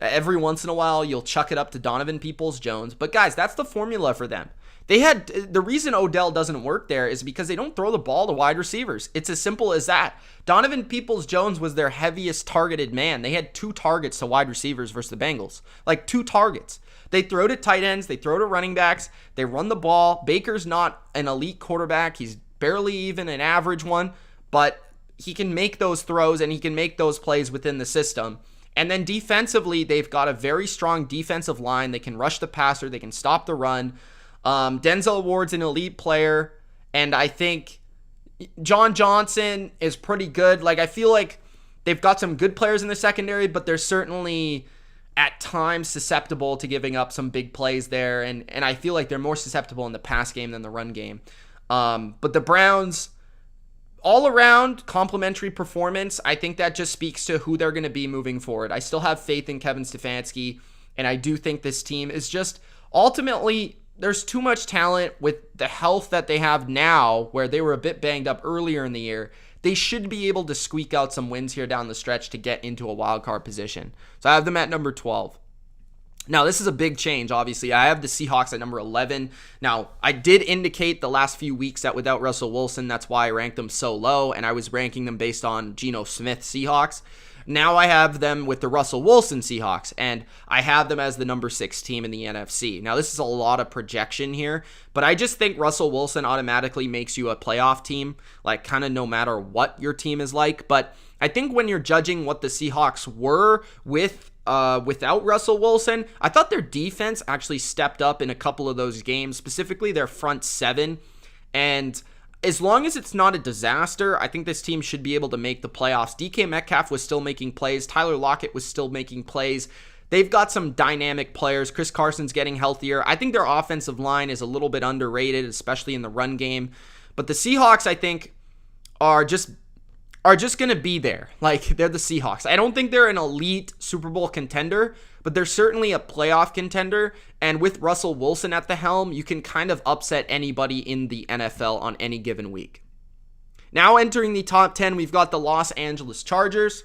Speaker 1: Every once in a while, you'll chuck it up to Donovan Peoples-Jones. But guys, that's the formula for them. The reason Odell doesn't work there is because they don't throw the ball to wide receivers. It's as simple as that. Donovan Peoples-Jones was their heaviest targeted man. They had 2 targets to wide receivers versus the Bengals. Like 2 targets. They throw to tight ends. They throw to running backs. They run the ball. Baker's not an elite quarterback. He's barely even an average one. But he can make those throws and he can make those plays within the system. And then defensively, they've got a very strong defensive line. They can rush the passer. They can stop the run. Denzel Ward's an elite player, and I think John Johnson is pretty good. Like, I feel like they've got some good players in the secondary, but they're certainly at times susceptible to giving up some big plays there, and I feel like they're more susceptible in the pass game than the run game. But the Browns, all around complimentary performance, I think that just speaks to who they're going to be moving forward. I still have faith in Kevin Stefanski, and I do think this team is just ultimately, there's too much talent with the health that they have now, where they were a bit banged up earlier in the year. They should be able to squeak out some wins here down the stretch to get into a wild card position. So I have them at number 12. Now, this is a big change, obviously. I have the Seahawks at number 11. Now, I did indicate the last few weeks that without Russell Wilson, that's why I ranked them so low, and I was ranking them based on Geno Smith Seahawks. Now I have them with the Russell Wilson Seahawks, and I have them as the number 6 team in the NFC. Now, this is a lot of projection here, but I just think Russell Wilson automatically makes you a playoff team, like kind of no matter what your team is like. But I think when you're judging what the Seahawks were without Russell Wilson, I thought their defense actually stepped up in a couple of those games, specifically their front 7, and as long as it's not a disaster, I think this team should be able to make the playoffs. DK Metcalf was still making plays. Tyler Lockett was still making plays. They've got some dynamic players. Chris Carson's getting healthier. I think their offensive line is a little bit underrated, especially in the run game. But the Seahawks, I think, are just going to be there. Like, they're the Seahawks. I don't think they're an elite Super Bowl contender, but they're certainly a playoff contender. And with Russell Wilson at the helm, you can kind of upset anybody in the NFL on any given week. Now entering the top 10, we've got the Los Angeles Chargers.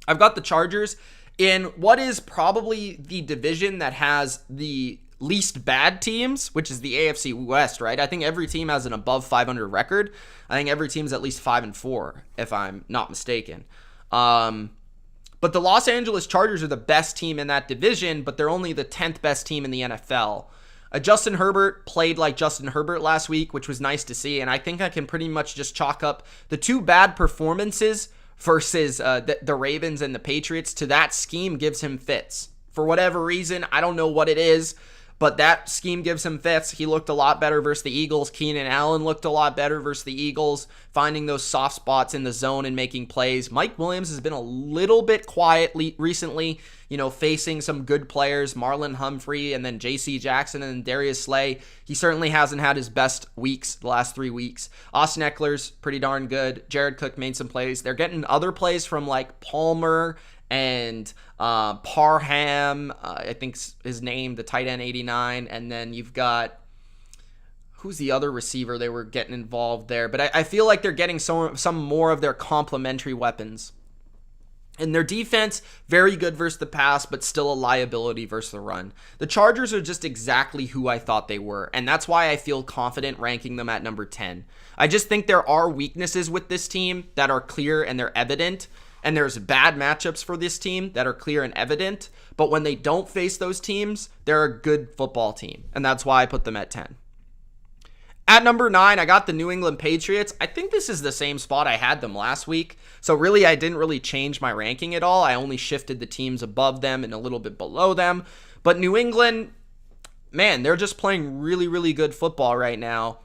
Speaker 1: I've got the Chargers in what is probably the division that has the least bad teams, which is the AFC West, right? I think every team has an above 500 record. I think every team's at least 5-4, if I'm not mistaken. But the Los Angeles Chargers are the best team in that division, but they're only the 10th best team in the NFL. Justin Herbert played like Justin Herbert last week, which was nice to see. And I think I can pretty much just chalk up the two bad performances versus the Ravens and the Patriots to that scheme gives him fits. For whatever reason, I don't know what it is, but that scheme gives him fits. He looked a lot better versus the Eagles. Keenan Allen looked a lot better versus the Eagles, finding those soft spots in the zone and making plays. Mike Williams has been a little bit quiet recently, facing some good players, Marlon Humphrey and then J.C. Jackson and Darius Slay. He certainly hasn't had his best weeks the last 3 weeks. Austin Eckler's pretty darn good. Jared Cook made some plays. They're getting other plays from like Palmer and Parham, I think his name, the tight end 89. And then you've got, who's the other receiver they were getting involved there? But I feel like they're getting some more of their complementary weapons. And their defense, very good versus the pass, but still a liability versus the run. The Chargers are just exactly who I thought they were, and that's why I feel confident ranking them at number 10. I just think there are weaknesses with this team that are clear and they're evident. And there's bad matchups for this team that are clear and evident. But when they don't face those teams, they're a good football team. And that's why I put them at 10. At number 9, I got the New England Patriots. I think this is the same spot I had them last week. So really, I didn't really change my ranking at all. I only shifted the teams above them and a little bit below them. But New England, man, they're just playing really, really good football right now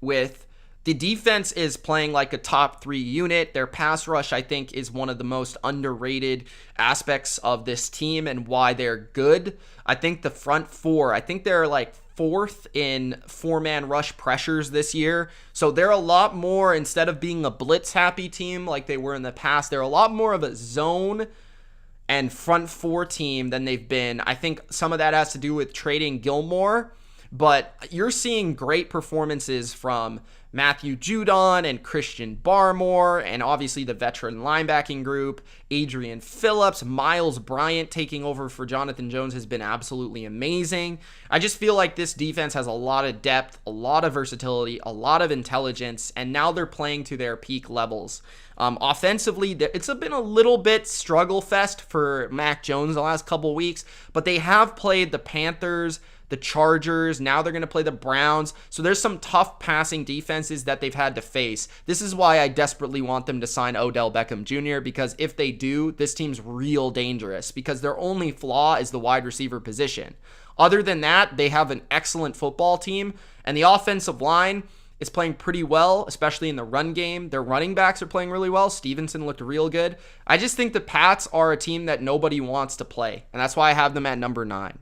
Speaker 1: with... The defense is playing like a top 3 unit. Their pass rush, I think, is one of the most underrated aspects of this team and why they're good. I think the front 4, I think they're like 4th in 4-man rush pressures this year. So they're a lot more, instead of being a blitz-happy team like they were in the past, they're a lot more of a zone and front 4 team than they've been. I think some of that has to do with trading Gilmore, but you're seeing great performances from Matthew Judon and Christian Barmore, and obviously the veteran linebacking group, Adrian Phillips, Miles Bryant taking over for Jonathan Jones has been absolutely amazing. I just feel like this defense has a lot of depth, a lot of versatility, a lot of intelligence, and now they're playing to their peak levels. Offensively, it's been a little bit struggle fest for Mac Jones the last couple weeks, but they have played the Panthers, the Chargers, now they're going to play the Browns. So there's some tough passing defenses that they've had to face. This is why I desperately want them to sign Odell Beckham Jr., because if they do, this team's real dangerous because their only flaw is the wide receiver position. Other than that, they have an excellent football team, and the offensive line is playing pretty well, especially in the run game. Their running backs are playing really well. Stevenson looked real good. I just think the Pats are a team that nobody wants to play, and that's why I have them at number 9.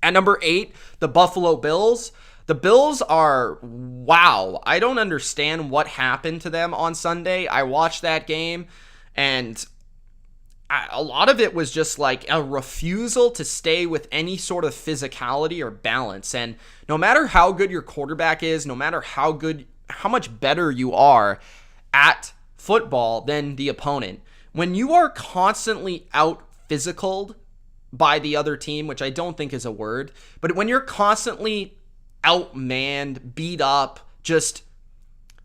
Speaker 1: At number 8, the Buffalo Bills. The Bills are, wow, I don't understand what happened to them on Sunday. I watched that game, and a lot of it was just like a refusal to stay with any sort of physicality or balance. And no matter how good your quarterback is, no matter how much better you are at football than the opponent, when you are constantly out physicaled by the other team, which I don't think is a word, but when you're constantly outmanned, beat up,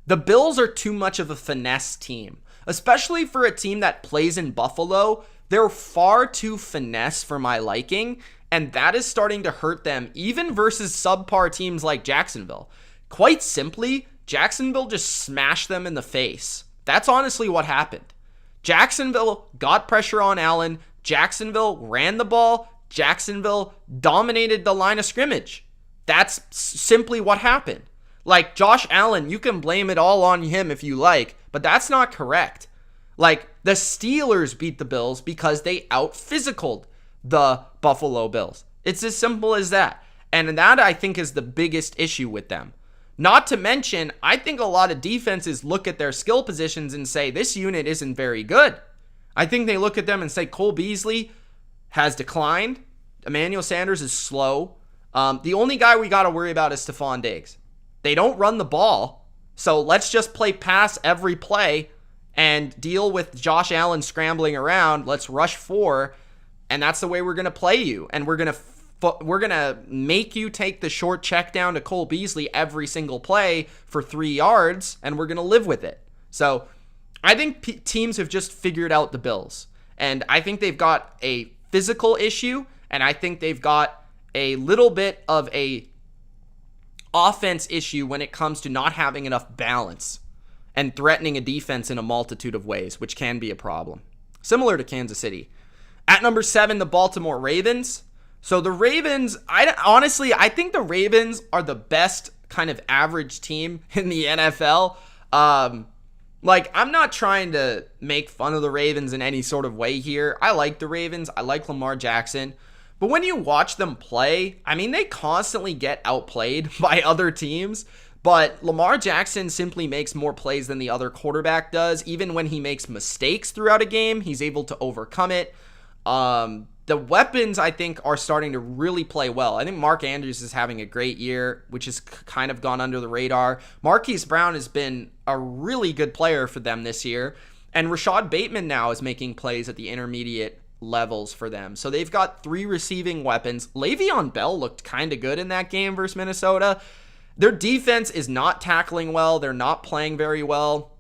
Speaker 1: the Bills are too much of a finesse team, especially for a team that plays in Buffalo. They're far too finesse for my liking, and that is starting to hurt them, even versus subpar teams like Jacksonville. Quite simply, Jacksonville just smashed them in the face. That's honestly what happened. Jacksonville got pressure on Allen. Jacksonville ran the ball. Jacksonville dominated the line of scrimmage. That's simply what happened. Like, Josh Allen, you can blame it all on him if you like, but that's not correct. Like, the Steelers beat the Bills because they out-physicaled the Buffalo Bills. It's as simple as that. And that, I think, is the biggest issue with them. Not to mention, I think a lot of defenses look at their skill positions and say, this unit isn't very good. I think they look at them and say Cole Beasley has declined. Emmanuel Sanders is slow. The only guy we got to worry about is Stephon Diggs. They don't run the ball, so let's just play pass every play and deal with Josh Allen scrambling around. Let's rush 4, and that's the way we're going to play you. And we're going to make you take the short check down to Cole Beasley every single play for 3 yards, and we're going to live with it. So I think teams have just figured out the Bills, and I think they've got a physical issue, and I think they've got a little bit of a offense issue when it comes to not having enough balance and threatening a defense in a multitude of ways, which can be a problem. Similar to Kansas City. At number 7, the Baltimore Ravens. So the Ravens, I think the Ravens are the best kind of average team in the NFL. I'm not trying to make fun of the Ravens in any sort of way here. I like the Ravens. I like Lamar Jackson. But when you watch them play, I mean, they constantly get outplayed by other teams. But Lamar Jackson simply makes more plays than the other quarterback does. Even when he makes mistakes throughout a game, he's able to overcome it. The weapons, I think, are starting to really play well. I think Mark Andrews is having a great year, which has kind of gone under the radar. Marquise Brown has been a really good player for them this year. And Rashad Bateman now is making plays at the intermediate levels for them. So they've got 3 receiving weapons. Le'Veon Bell looked kind of good in that game versus Minnesota. Their defense is not tackling well. They're not playing very well.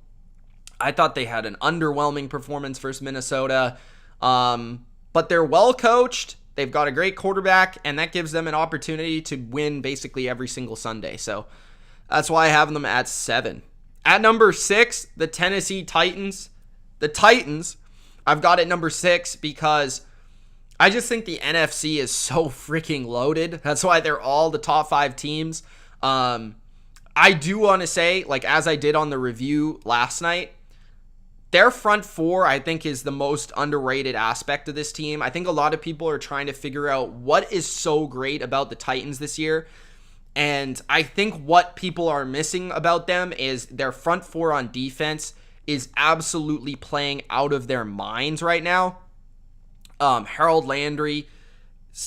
Speaker 1: I thought they had an underwhelming performance versus Minnesota. But they're well coached. They've got a great quarterback, and that gives them an opportunity to win basically every single Sunday. So that's why I have them at 7. At number 6, the Tennessee Titans. The Titans, I've got at number 6 because I just think the NFC is so freaking loaded. That's why they're all the top 5 teams. I do want to say, as I did on the review last night, their front 4, I think, is the most underrated aspect of this team. I think a lot of people are trying to figure out what is so great about the Titans this year. And I think what people are missing about them is their front 4 on defense is absolutely playing out of their minds right now. Harold Landry,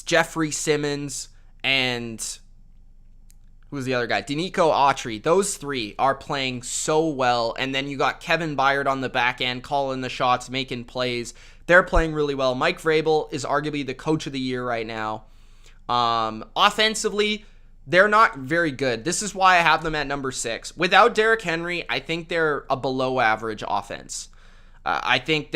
Speaker 1: Jeffrey Simmons, and who's the other guy? Denico Autry. Those 3 are playing so well. And then you got Kevin Byard on the back end, calling the shots, making plays. They're playing really well. Mike Vrabel is arguably the coach of the year right now. Offensively, they're not very good. This is why I have them at number 6. Without Derrick Henry, I think they're a below average offense. I think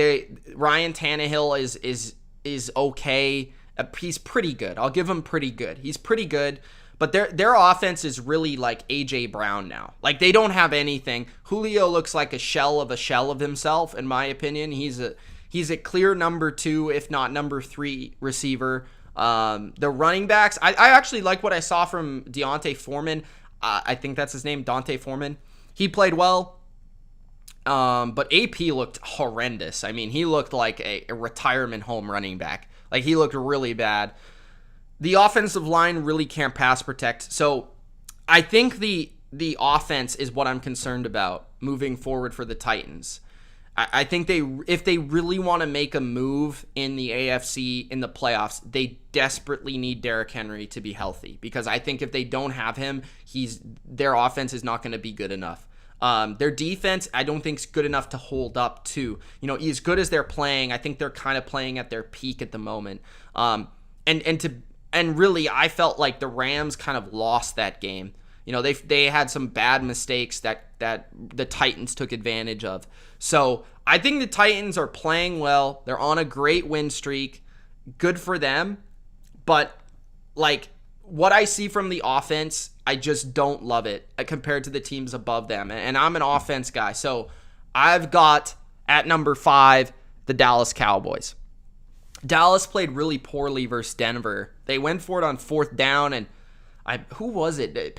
Speaker 1: Ryan Tannehill is okay. He's pretty good. I'll give him pretty good. He's pretty good. But their offense is really like A.J. Brown now. They don't have anything. Julio looks like a shell of himself, in my opinion. He's a clear number 2, if not number 3 receiver. The running backs, I actually like what I saw from Deontay Foreman. I think that's his name, Dante Foreman. He played well. But AP looked horrendous. I mean, he looked like a retirement home running back. He looked really bad. The offensive line really can't pass protect. So I think the offense is what I'm concerned about moving forward for the Titans. I think if they really want to make a move in the AFC in the playoffs, they desperately need Derrick Henry to be healthy. Because I think if they don't have him, their offense is not going to be good enough. Their defense, I don't think is good enough to hold up to. As good as they're playing, I think they're kind of playing at their peak at the moment. And really, I felt like the Rams kind of lost that game. They had some bad mistakes that the Titans took advantage of. So I think the Titans are playing well. They're on a great win streak. Good for them. But what I see from the offense, I just don't love it compared to the teams above them. And I'm an offense guy. So I've got at number 5, the Dallas Cowboys. Dallas played really poorly versus Denver. They went for it on 4th down, and who was it?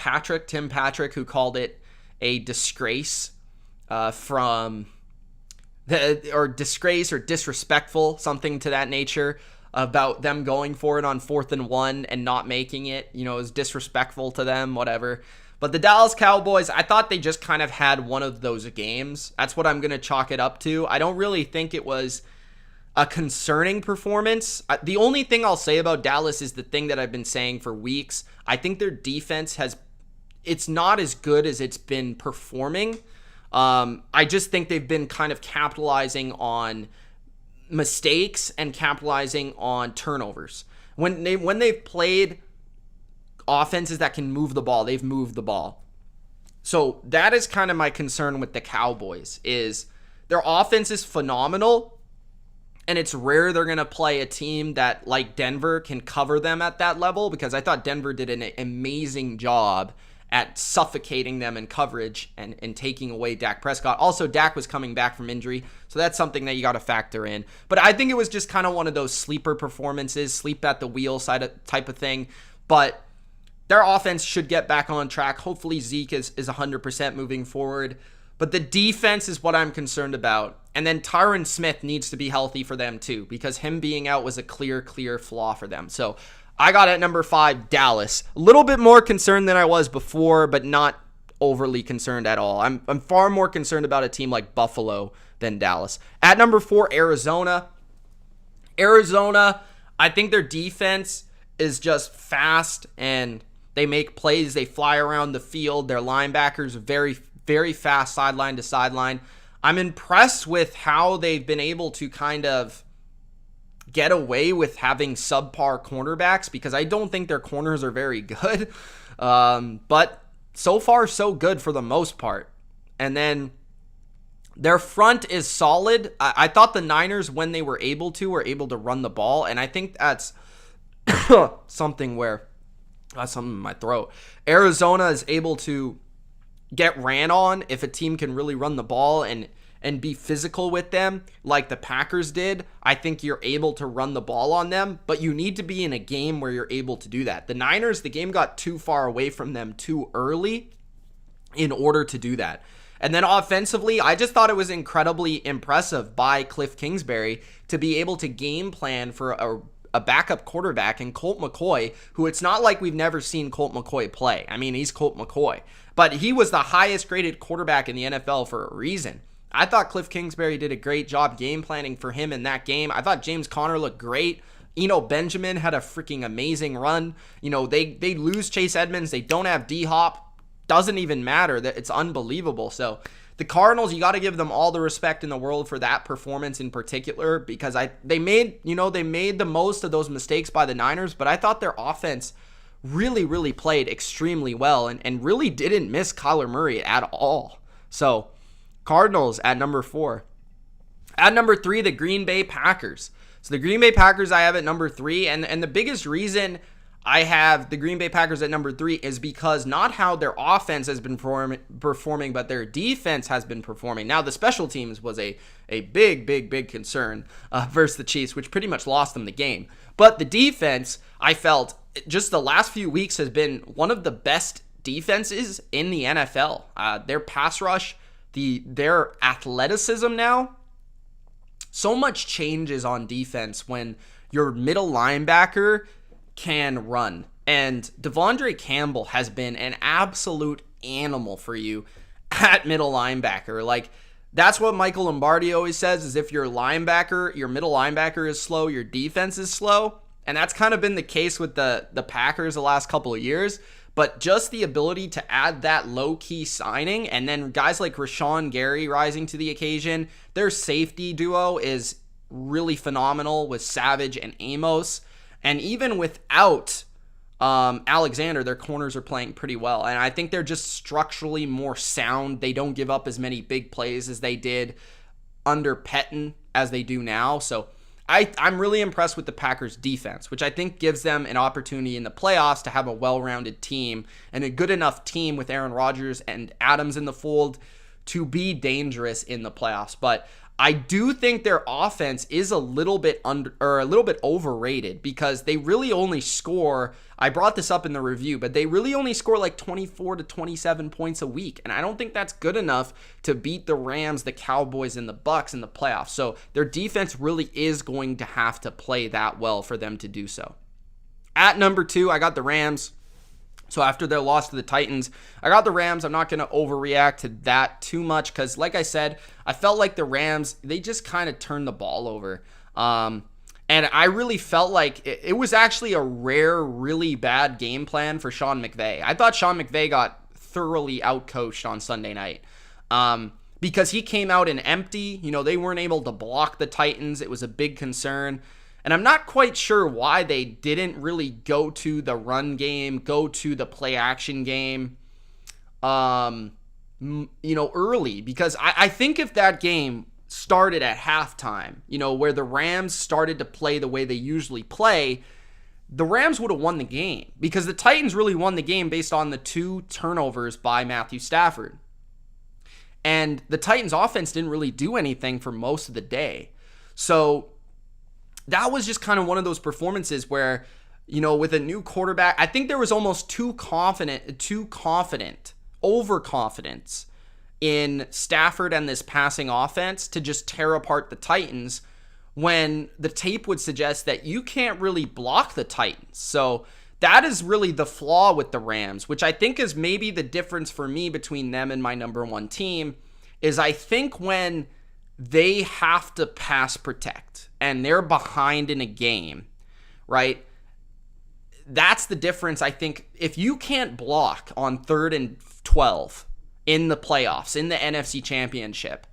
Speaker 1: Tim Patrick, who called it a disgrace disgrace or disrespectful, something to that nature, about them going for it on 4th and 1 and not making it. It was disrespectful to them, whatever. But the Dallas Cowboys, I thought they just kind of had one of those games. That's what I'm going to chalk it up to. I don't really think it was a concerning performance. The only thing I'll say about Dallas is the thing that I've been saying for weeks. I think their defense it's not as good as it's been performing. I just think they've been kind of capitalizing on mistakes and capitalizing on turnovers. When they've played offenses that can move the ball, they've moved the ball. So that is kind of my concern with the Cowboys, is their offense is phenomenal. And it's rare they're going to play a team that, like Denver, can cover them at that level, because I thought Denver did an amazing job at suffocating them in coverage and taking away Dak Prescott. Also, Dak was coming back from injury, so that's something that you got to factor in. But I think it was just kind of one of those sleeper performances, sleep at the wheel type of thing. But their offense should get back on track. Hopefully Zeke is 100% moving forward. But the defense is what I'm concerned about. And then Tyron Smith needs to be healthy for them too, because him being out was a clear flaw for them. So I got at number 5, Dallas. A little bit more concerned than I was before, but not overly concerned at all. I'm far more concerned about a team like Buffalo than Dallas. At number 4, Arizona. Arizona, I think their defense is just fast and they make plays. They fly around the field. Their linebackers are very fast sideline to sideline. I'm impressed with how they've been able to kind of get away with having subpar cornerbacks, because I don't think their corners are very good. But so far, so good for the most part. And then their front is solid. I thought the Niners, when they were able to run the ball. And I think that's something in my throat. Arizona is able to get ran on if a team can really run the ball and be physical with them like the Packers did. I think you're able to run the ball on them, but you need to be in a game where you're able to do that. The Niners, the game got too far away from them too early in order to do that. And then offensively, I just thought it was incredibly impressive by Cliff Kingsbury to be able to game plan for a backup quarterback in Colt McCoy, who it's not like we've never seen Colt McCoy play. I mean, he's Colt McCoy. But he was the highest graded quarterback in the NFL for a reason. I thought Cliff Kingsbury did a great job game planning for him in that game. I thought James Conner looked great. Benjamin had a freaking amazing run. They lose Chase Edmonds. They don't have D-Hop. Doesn't even matter. It's unbelievable. So the Cardinals, you got to give them all the respect in the world for that performance in particular, because they made the most of those mistakes by the Niners, but I thought their offense really played extremely well and really didn't miss Kyler Murray at all. So Cardinals at number 4. At number 3, the Green Bay Packers. So the Green Bay Packers I have at number 3, and the biggest reason I have the Green Bay Packers at number 3 is because not how their offense has been performing, but their defense has been performing. Now, the special teams was a big concern versus the Chiefs, which pretty much lost them the game. But the defense, I felt, just the last few weeks has been one of the best defenses in the NFL. Their pass rush, their athleticism now, so much changes on defense when your middle linebacker can run. And Devondre Campbell has been an absolute animal for you at middle linebacker. Like, that's what Michael Lombardi always says, is if your middle linebacker is slow, your defense is slow. And that's kind of been the case with the Packers the last couple of years. But just the ability to add that low-key signing, and then guys like Rashawn Gary rising to the occasion, their safety duo is really phenomenal with Savage and Amos. And even without Alexander, their corners are playing pretty well. And I think they're just structurally more sound. They don't give up as many big plays as they did under Pettin as they do now. So I'm really impressed with the Packers defense, which I think gives them an opportunity in the playoffs to have a well-rounded team and a good enough team with Aaron Rodgers and Adams in the fold to be dangerous in the playoffs. But I do think their offense is a little bit overrated, because they really only score, I brought this up in the review, but they really only score like 24 to 27 points a week. And I don't think that's good enough to beat the Rams, the Cowboys, and the Bucs in the playoffs. So their defense really is going to have to play that well for them to do so. At number 2, I got the Rams. So after their loss to the Titans, I got the Rams. I'm not going to overreact to that too much because, like I said, I felt like the Rams, they just kind of turned the ball over. And I really felt like it was actually a rare, really bad game plan for Sean McVay. I thought Sean McVay got thoroughly outcoached on Sunday night because he came out in empty. They weren't able to block the Titans. It was a big concern. And I'm not quite sure why they didn't really go to the run game, go to the play action game, early. Because I think if that game started at halftime, where the Rams started to play the way they usually play, the Rams would have won the game, because the Titans really won the game based on the 2 turnovers by Matthew Stafford. And the Titans offense didn't really do anything for most of the day. So that was just kind of one of those performances where, with a new quarterback, I think there was almost overconfidence in Stafford and this passing offense to just tear apart the Titans, when the tape would suggest that you can't really block the Titans. So that is really the flaw with the Rams, which I think is maybe the difference for me between them and my number 1 team, is I think when they have to pass protect and they're behind in a game, right? That's the difference. I think if you can't block on 3rd and 12 in the playoffs, in the NFC Championship,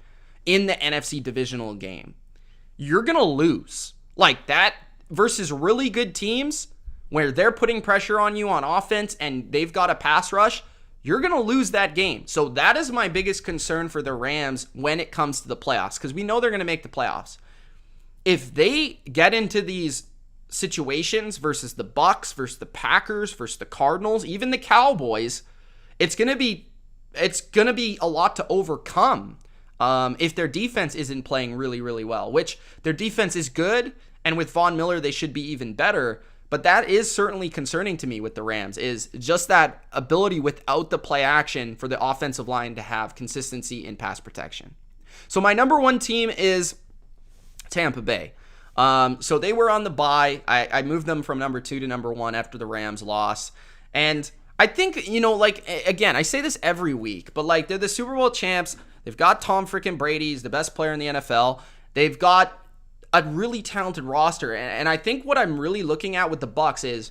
Speaker 1: in the NFC divisional game, you're going to lose. Like that versus really good teams where they're putting pressure on you on offense and they've got a pass rush, you're going to lose that game. So that is my biggest concern for the Rams when it comes to the playoffs, because we know they're going to make the playoffs. If they get into these situations versus the Bucs, versus the Packers, versus the Cardinals, even the Cowboys, it's going to be a lot to overcome if their defense isn't playing really, really well, which their defense is good, and with Von Miller, they should be even better. But that is certainly concerning to me with the Rams, is just that ability without the play action for the offensive line to have consistency in pass protection. So my number 1 team is Tampa Bay. So they were on the bye. I moved them from number 2 to number 1 after the Rams loss. And I think, again, I say this every week, but they're the Super Bowl champs. They've got Tom freaking Brady. He's the best player in the NFL. They've got a really talented roster. And I think what I'm really looking at with the Bucs is,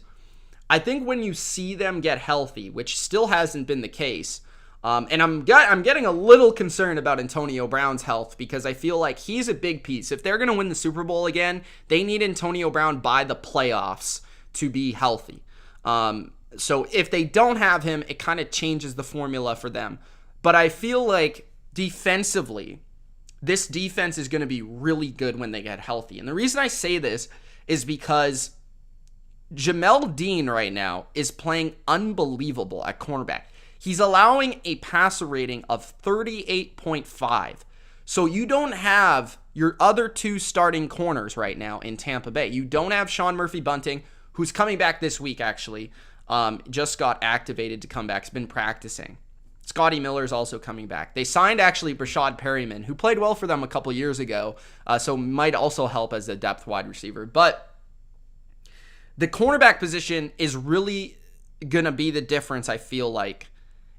Speaker 1: I think when you see them get healthy, which still hasn't been the case, and I'm getting a little concerned about Antonio Brown's health, because I feel like he's a big piece. If they're going to win the Super Bowl again, they need Antonio Brown by the playoffs to be healthy. So if they don't have him, it kind of changes the formula for them. But I feel like defensively, this defense is going to be really good when they get healthy. And the reason I say this is because Jamel Dean right now is playing unbelievable at cornerback. He's allowing a passer rating of 38.5. So you don't have your other 2 starting corners right now in Tampa Bay. You don't have Sean Murphy-Bunting, who's coming back this week, actually. Just got activated to come back. He's been practicing. Scotty Miller's also coming back. They signed, actually, Brashad Perryman, who played well for them a couple years ago, so might also help as a depth wide receiver. But the cornerback position is really going to be the difference, I feel like,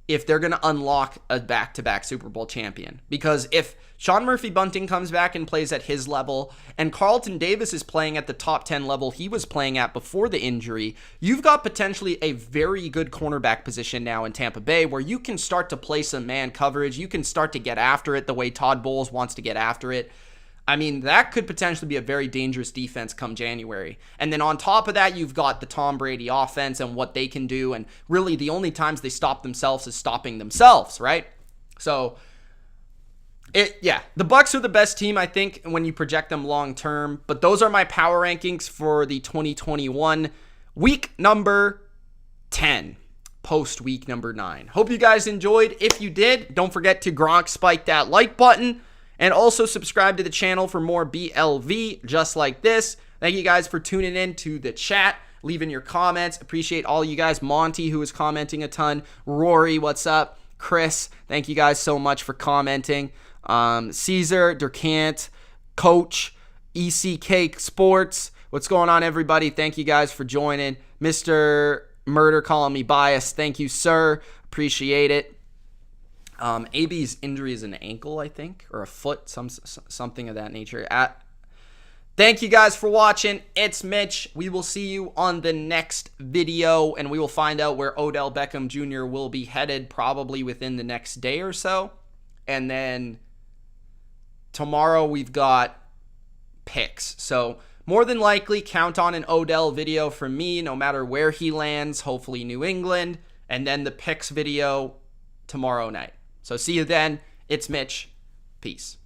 Speaker 1: if they're going to unlock a back-to-back Super Bowl champion. Because if Sean Murphy-Bunting comes back and plays at his level, and Carlton Davis is playing at the top 10 level he was playing at before the injury, you've got potentially a very good cornerback position now in Tampa Bay, where you can start to play some man coverage. You can start to get after it the way Todd Bowles wants to get after it. I mean, that could potentially be a very dangerous defense come January. And then on top of that, you've got the Tom Brady offense and what they can do. And really, the only times they stop themselves is stopping themselves, right? So, the Bucs are the best team, I think, when you project them long term. But those are my power rankings for the 2021 week number 10, post week number 9. Hope you guys enjoyed. If you did, don't forget to Gronk spike that like button. And also subscribe to the channel for more BLV just like this. Thank you guys for tuning in to the chat, leaving your comments. Appreciate all you guys. Monty, who is commenting a ton. Rory, what's up? Chris, thank you guys so much for commenting. Caesar, Durkant, Coach, ECK Sports. What's going on, everybody? Thank you guys for joining. Mr. Murder calling me biased. Thank you, sir. Appreciate it. AB's injury is an ankle, I think, or a foot, something of that nature. Thank you guys for watching. It's Mitch. We will see you on the next video, and we will find out where Odell Beckham Jr. will be headed probably within the next day or so. And then tomorrow we've got picks. So more than likely, count on an Odell video from me, no matter where he lands, hopefully New England, and then the picks video tomorrow night. So see you then. It's Mitch. Peace.